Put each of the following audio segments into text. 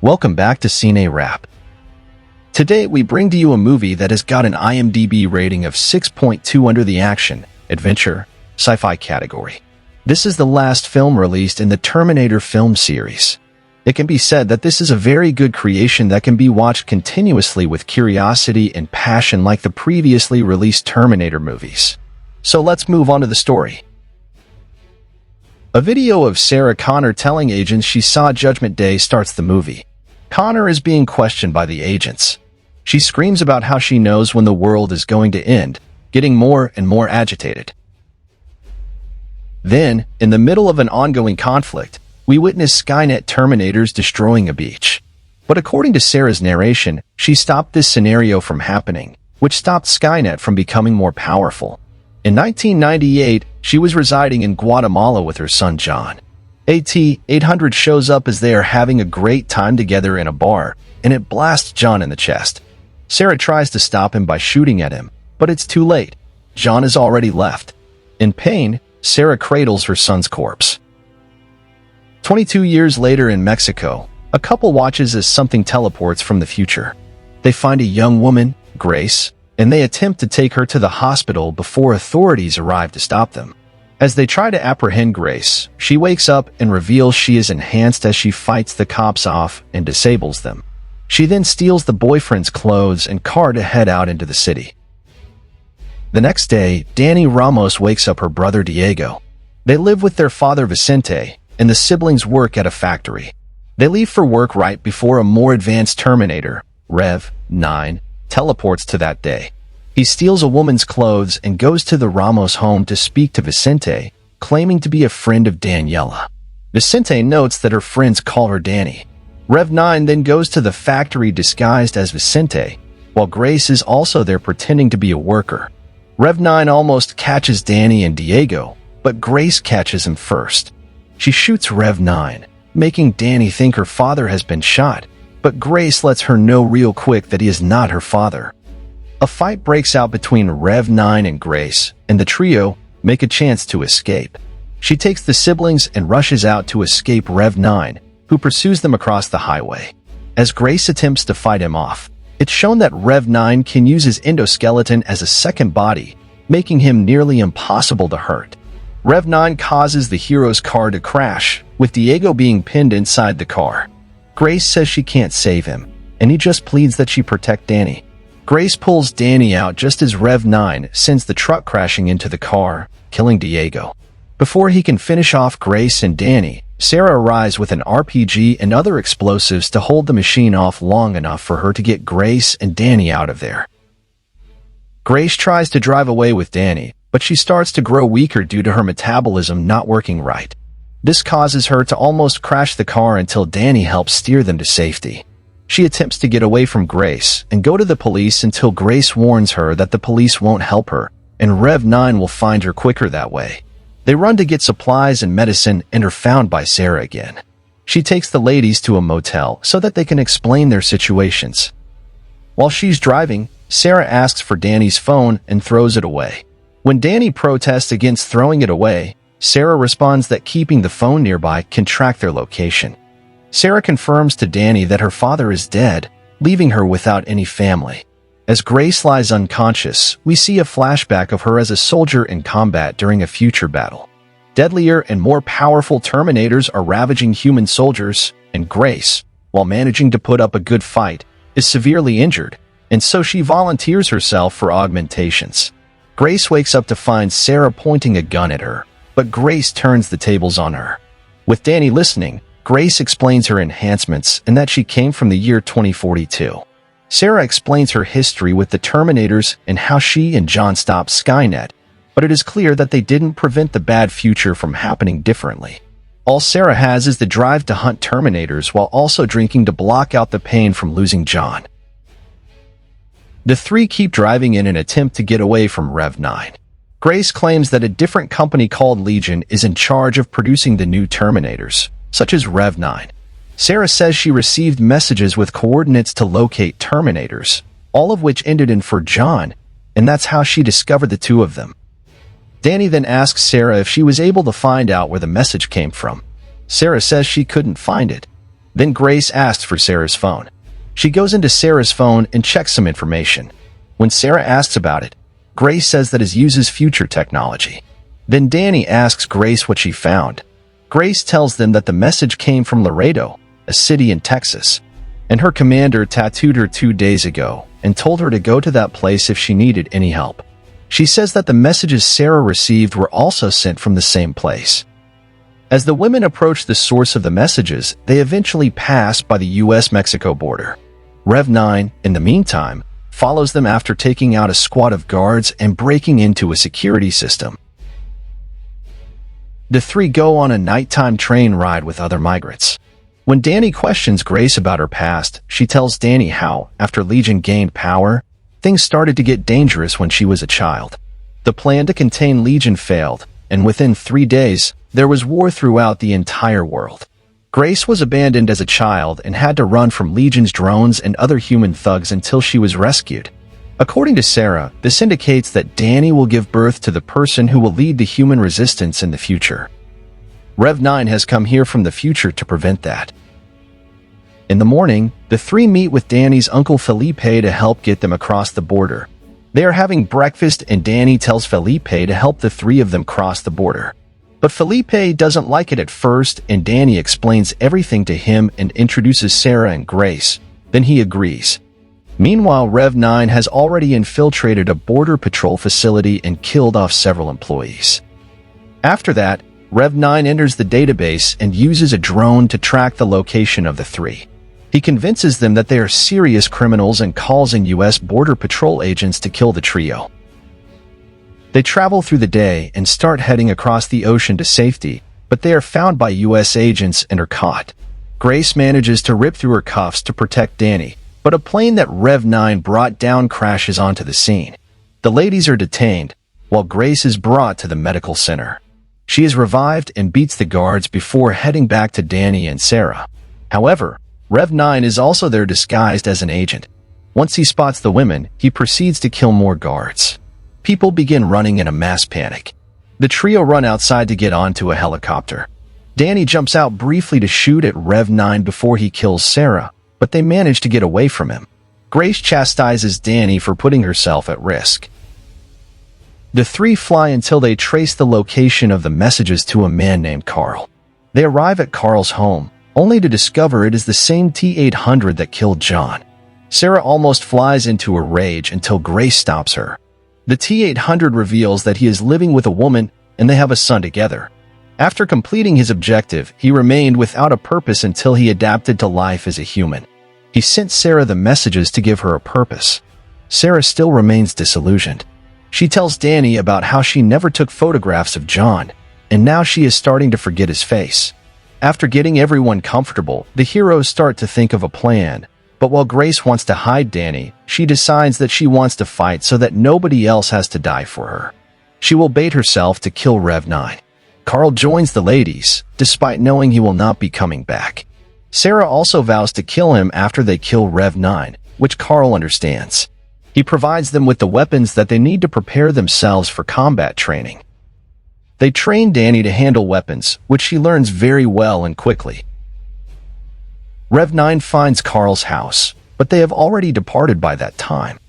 Welcome back to CineWrap. Today we bring to you a movie that has got an IMDb rating of 6.2 under the action, adventure, sci-fi category. This is the last film released in the Terminator film series. It can be said that this is a very good creation that can be watched continuously with curiosity and passion like the previously released Terminator movies. So let's move on to the story. A video of Sarah Connor telling agents she saw Judgment Day starts the movie. Connor is being questioned by the agents. She screams about how she knows when the world is going to end, getting more and more agitated. Then, in the middle of an ongoing conflict, we witness Skynet Terminators destroying a beach. But according to Sarah's narration, she stopped this scenario from happening, which stopped Skynet from becoming more powerful. In 1998, she was residing in Guatemala with her son John. AT-800 shows up as they are having a great time together in a bar, and it blasts John in the chest. Sarah tries to stop him by shooting at him, but it's too late. John has already left. In pain, Sarah cradles her son's corpse. 22 years later in Mexico, a couple watches as something teleports from the future. They find a young woman, Grace, and they attempt to take her to the hospital before authorities arrive to stop them. As they try to apprehend Grace, she wakes up and reveals she is enhanced as she fights the cops off and disables them. She then steals the boyfriend's clothes and car to head out into the city. The next day, Danny Ramos wakes up her brother Diego. They live with their father Vicente, and the siblings work at a factory. They leave for work right before a more advanced Terminator, Rev 9, teleports to that day. He steals a woman's clothes and goes to the Ramos home to speak to Vicente, claiming to be a friend of Daniela. Vicente notes that her friends call her Danny. Rev 9 then goes to the factory disguised as Vicente, while Grace is also there pretending to be a worker. Rev 9 almost catches Danny and Diego, but Grace catches him first. She shoots Rev 9, making Danny think her father has been shot, but Grace lets her know real quick that he is not her father. A fight breaks out between Rev 9 and Grace, and the trio make a chance to escape. She takes the siblings and rushes out to escape Rev 9, who pursues them across the highway. As Grace attempts to fight him off, it's shown that Rev 9 can use his endoskeleton as a second body, making him nearly impossible to hurt. Rev 9 causes the hero's car to crash, with Diego being pinned inside the car. Grace says she can't save him, and he just pleads that she protect Danny. Grace pulls Danny out just as Rev 9 sends the truck crashing into the car, killing Diego. Before he can finish off Grace and Danny, Sarah arrives with an RPG and other explosives to hold the machine off long enough for her to get Grace and Danny out of there. Grace tries to drive away with Danny, but she starts to grow weaker due to her metabolism not working right. This causes her to almost crash the car until Danny helps steer them to safety. She attempts to get away from Grace and go to the police until Grace warns her that the police won't help her, and Rev 9 will find her quicker that way. They run to get supplies and medicine and are found by Sarah again. She takes the ladies to a motel so that they can explain their situations. While she's driving, Sarah asks for Danny's phone and throws it away. When Danny protests against throwing it away, Sarah responds that keeping the phone nearby can track their location. Sarah confirms to Danny that her father is dead, leaving her without any family. As Grace lies unconscious, we see a flashback of her as a soldier in combat during a future battle. Deadlier and more powerful Terminators are ravaging human soldiers, and Grace, while managing to put up a good fight, is severely injured, and so she volunteers herself for augmentations. Grace wakes up to find Sarah pointing a gun at her, but Grace turns the tables on her. With Danny listening, Grace explains her enhancements and that she came from the year 2042. Sarah explains her history with the Terminators and how she and John stopped Skynet, but it is clear that they didn't prevent the bad future from happening differently. All Sarah has is the drive to hunt Terminators while also drinking to block out the pain from losing John. The three keep driving in an attempt to get away from Rev 9. Grace claims that a different company called Legion is in charge of producing the new Terminators, such as Rev 9. Sarah says she received messages with coordinates to locate Terminators, all of which ended in for John, and that's how she discovered the two of them. Danny then asks Sarah if she was able to find out where the message came from. Sarah says she couldn't find it. Then Grace asks for Sarah's phone. She goes into Sarah's phone and checks some information. When Sarah asks about it, Grace says that it uses future technology. Then Danny asks Grace what she found. Grace tells them that the message came from Laredo, a city in Texas, and her commander tattooed her 2 days ago and told her to go to that place if she needed any help. She says that the messages Sarah received were also sent from the same place. As the women approach the source of the messages, they eventually pass by the U.S.-Mexico border. Rev 9, in the meantime, follows them after taking out a squad of guards and breaking into a security system. The three go on a nighttime train ride with other migrants. When Danny questions Grace about her past, she tells Danny how, after Legion gained power, things started to get dangerous when she was a child. The plan to contain Legion failed, and within 3 days, there was war throughout the entire world. Grace was abandoned as a child and had to run from Legion's drones and other human thugs until she was rescued. According to Sarah, this indicates that Danny will give birth to the person who will lead the human resistance in the future. Rev 9 has come here from the future to prevent that. In the morning, the three meet with Danny's uncle Felipe to help get them across the border. They are having breakfast and Danny tells Felipe to help the three of them cross the border. But Felipe doesn't like it at first, and Danny explains everything to him and introduces Sarah and Grace. Then he agrees. Meanwhile, Rev 9 has already infiltrated a border patrol facility and killed off several employees. After that, Rev 9 enters the database and uses a drone to track the location of the three. He convinces them that they are serious criminals and calls in U.S. Border Patrol agents to kill the trio. They travel through the day and start heading across the ocean to safety, but they are found by U.S. agents and are caught. Grace manages to rip through her cuffs to protect Danny, but a plane that Rev 9 brought down crashes onto the scene. The ladies are detained, while Grace is brought to the medical center. She is revived and beats the guards before heading back to Danny and Sarah. However, Rev 9 is also there disguised as an agent. Once he spots the women, he proceeds to kill more guards. People begin running in a mass panic. The trio run outside to get onto a helicopter. Danny jumps out briefly to shoot at Rev 9 before he kills Sarah, but they manage to get away from him. Grace chastises Danny for putting herself at risk. The three fly until they trace the location of the messages to a man named Carl. They arrive at Carl's home, only to discover it is the same T-800 that killed John. Sarah almost flies into a rage until Grace stops her. The T-800 reveals that he is living with a woman and they have a son together. After completing his objective, he remained without a purpose until he adapted to life as a human. He sent Sarah the messages to give her a purpose. Sarah still remains disillusioned. She tells Danny about how she never took photographs of John, and now she is starting to forget his face. After getting everyone comfortable, the heroes start to think of a plan. But while Grace wants to hide Danny, she decides that she wants to fight so that nobody else has to die for her. She will bait herself to kill Rev 9. Carl joins the ladies, despite knowing he will not be coming back. Sarah also vows to kill him after they kill Rev 9, which Carl understands. He provides them with the weapons that they need to prepare themselves for combat training. They train Danny to handle weapons, which she learns very well and quickly. Rev 9 finds Carl's house, but they have already departed by that time.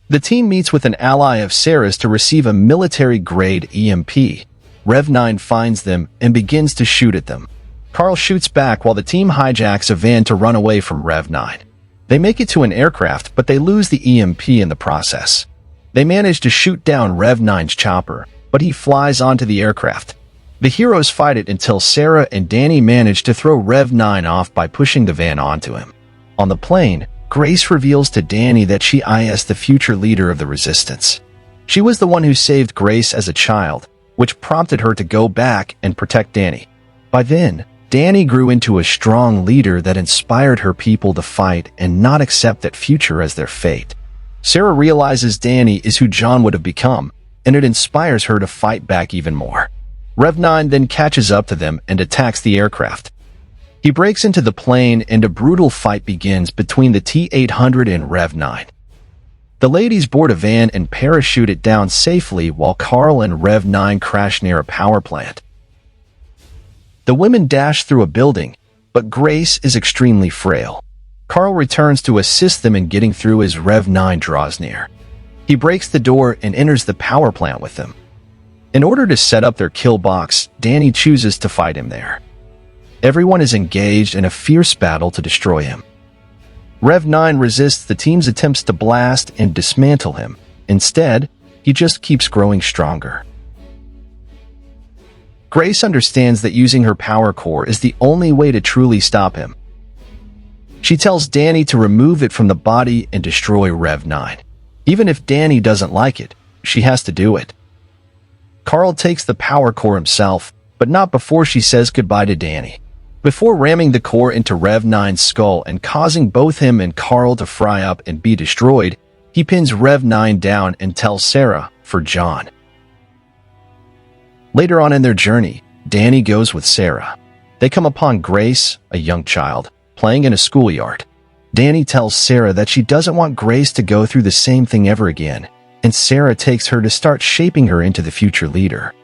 The team meets with an ally of Sarah's to receive a military-grade EMP. Rev 9 finds them and begins to shoot at them. Carl shoots back while the team hijacks a van to run away from Rev 9. They make it to an aircraft, but they lose the EMP in the process. They manage to shoot down Rev 9's chopper, but he flies onto the aircraft. The heroes fight it until Sarah and Danny manage to throw Rev 9 off by pushing the van onto him. On the plane, Grace reveals to Danny that she is the future leader of the resistance. She was the one who saved Grace as a child, which prompted her to go back and protect Danny. By then, Danny grew into a strong leader that inspired her people to fight and not accept that future as their fate. Sarah realizes Danny is who John would have become, and it inspires her to fight back even more. Rev 9 then catches up to them and attacks the aircraft. He breaks into the plane and a brutal fight begins between the T-800 and Rev 9. The ladies board a van and parachute it down safely while Carl and Rev 9 crash near a power plant. The women dash through a building, but Grace is extremely frail. Carl returns to assist them in getting through as Rev 9 draws near. He breaks the door and enters the power plant with them. In order to set up their kill box, Danny chooses to fight him there. Everyone is engaged in a fierce battle to destroy him. Rev 9 resists the team's attempts to blast and dismantle him. Instead, he just keeps growing stronger. Grace understands that using her power core is the only way to truly stop him. She tells Danny to remove it from the body and destroy Rev 9. Even if Danny doesn't like it, she has to do it. Carl takes the power core himself, but not before she says goodbye to Danny. Before ramming the core into Rev 9's skull and causing both him and Carl to fry up and be destroyed, he pins Rev 9 down and tells Sarah for John. Later on in their journey, Danny goes with Sarah. They come upon Grace, a young child, playing in a schoolyard. Danny tells Sarah that she doesn't want Grace to go through the same thing ever again, and Sarah takes her to start shaping her into the future leader.